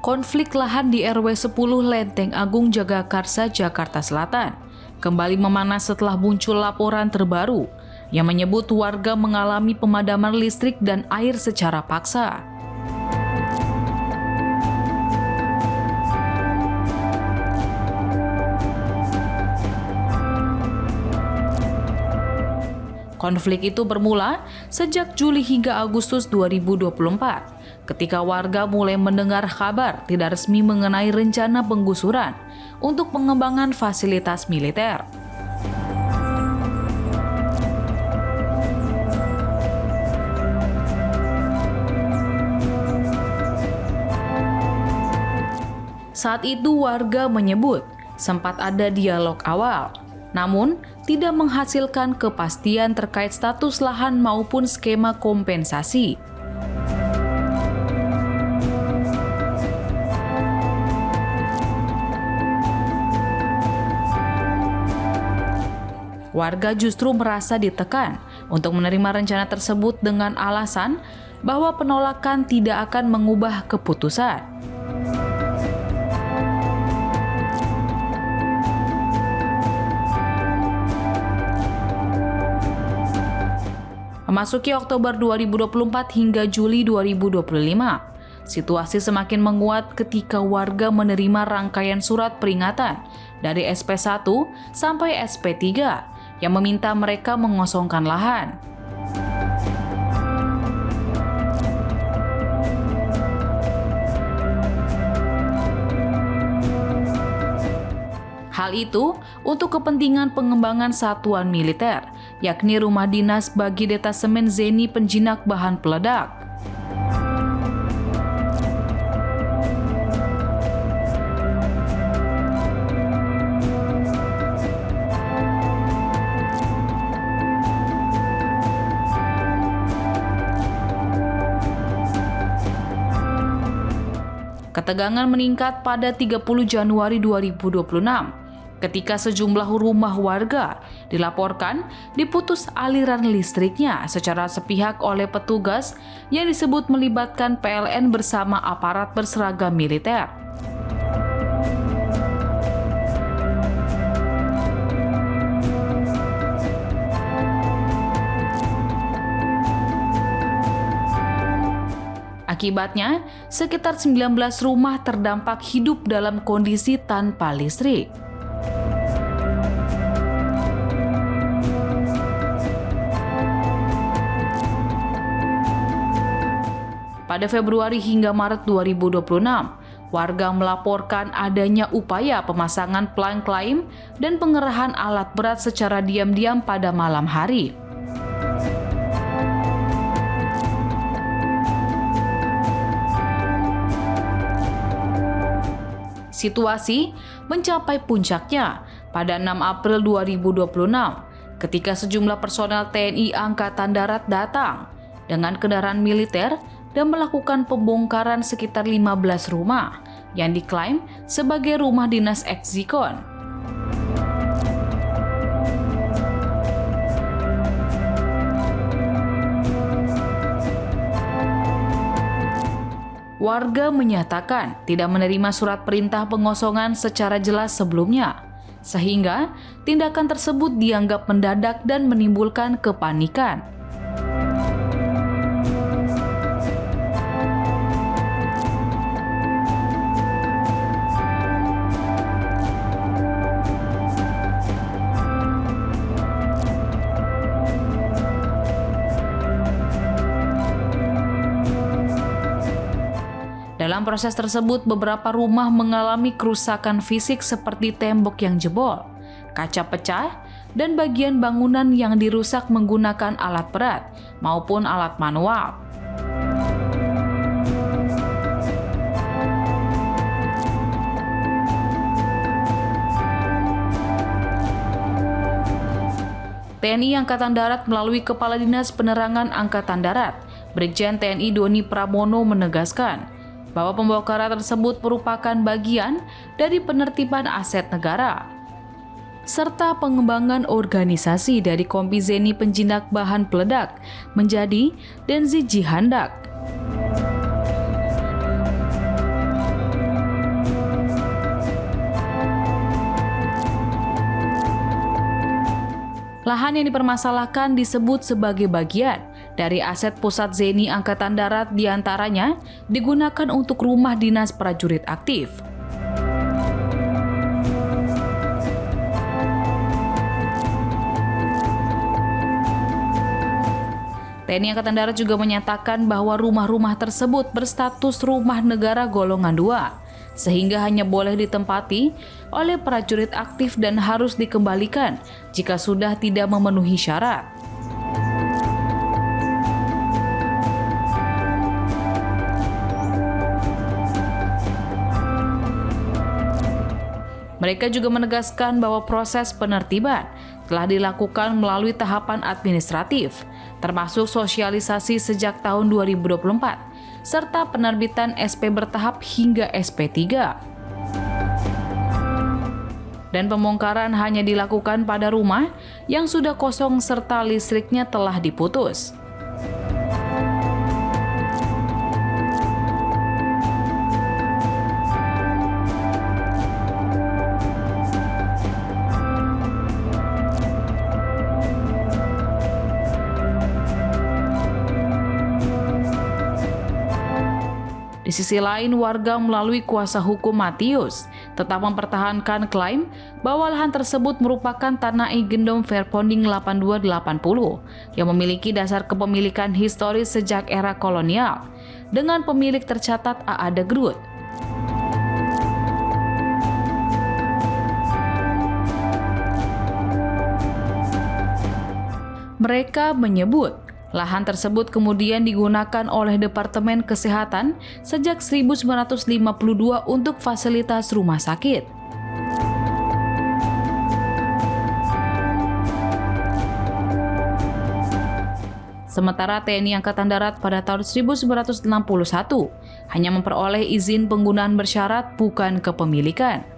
Konflik lahan di RW 10 Lenteng Agung Jagakarsa, Jakarta Selatan kembali memanas setelah muncul laporan terbaru yang menyebut warga mengalami pemadaman listrik dan air secara paksa. Konflik itu bermula sejak Juli hingga Agustus 2024, ketika warga mulai mendengar kabar tidak resmi mengenai rencana penggusuran untuk pengembangan fasilitas militer. Saat itu warga menyebut sempat ada dialog awal, namun tidak menghasilkan kepastian terkait status lahan maupun skema kompensasi. Warga justru merasa ditekan untuk menerima rencana tersebut dengan alasan bahwa penolakan tidak akan mengubah keputusan. Memasuki Oktober 2024 hingga Juli 2025, situasi semakin menguat ketika warga menerima rangkaian surat peringatan dari SP1 sampai SP3 yang meminta mereka mengosongkan lahan. Hal itu untuk kepentingan pengembangan satuan militer, yakni rumah dinas bagi detasemen Zeni penjinak bahan peledak. Ketegangan meningkat pada 30 Januari 2026. Ketika sejumlah rumah warga dilaporkan diputus aliran listriknya secara sepihak oleh petugas yang disebut melibatkan PLN bersama aparat berseragam militer. Akibatnya, sekitar 19 rumah terdampak hidup dalam kondisi tanpa listrik. Pada Februari hingga Maret 2026, warga melaporkan adanya upaya pemasangan pelang klaim dan pengerahan alat berat secara diam-diam pada malam hari. Situasi mencapai puncaknya pada 6 April 2026 ketika sejumlah personel TNI Angkatan Darat datang dengan kendaraan militer dan melakukan pembongkaran sekitar 15 rumah yang diklaim sebagai rumah dinas Eksikon. Warga menyatakan tidak menerima surat perintah pengosongan secara jelas sebelumnya, sehingga tindakan tersebut dianggap mendadak dan menimbulkan kepanikan. Dalam proses tersebut, beberapa rumah mengalami kerusakan fisik seperti tembok yang jebol, kaca pecah, dan bagian bangunan yang dirusak menggunakan alat berat maupun alat manual. TNI Angkatan Darat melalui Kepala Dinas Penerangan Angkatan Darat, Brigjen TNI Doni Pramono menegaskan bahwa pembongkaran tersebut merupakan bagian dari penertiban aset negara, serta pengembangan organisasi dari Kompi Zeni penjinak bahan peledak menjadi Denzi Jihandak. Lahan yang dipermasalahkan disebut sebagai bagian dari aset Pusat Zeni Angkatan Darat, diantaranya digunakan untuk rumah dinas prajurit aktif. TNI Angkatan Darat juga menyatakan bahwa rumah-rumah tersebut berstatus rumah negara golongan 2, sehingga hanya boleh ditempati oleh prajurit aktif dan harus dikembalikan jika sudah tidak memenuhi syarat. Mereka juga menegaskan bahwa proses penertiban telah dilakukan melalui tahapan administratif, termasuk sosialisasi sejak tahun 2024, serta penerbitan SP bertahap hingga SP3. Dan pembongkaran hanya dilakukan pada rumah yang sudah kosong serta listriknya telah diputus. Di sisi lain, warga melalui kuasa hukum Matius tetap mempertahankan klaim bahwa lahan tersebut merupakan tanah Gendom Verponding 8280 yang memiliki dasar kepemilikan historis sejak era kolonial dengan pemilik tercatat A.A. de Groot. Mereka menyebut lahan tersebut kemudian digunakan oleh Departemen Kesehatan sejak 1952 untuk fasilitas rumah sakit. Sementara TNI Angkatan Darat pada tahun 1961 hanya memperoleh izin penggunaan bersyarat bukan kepemilikan.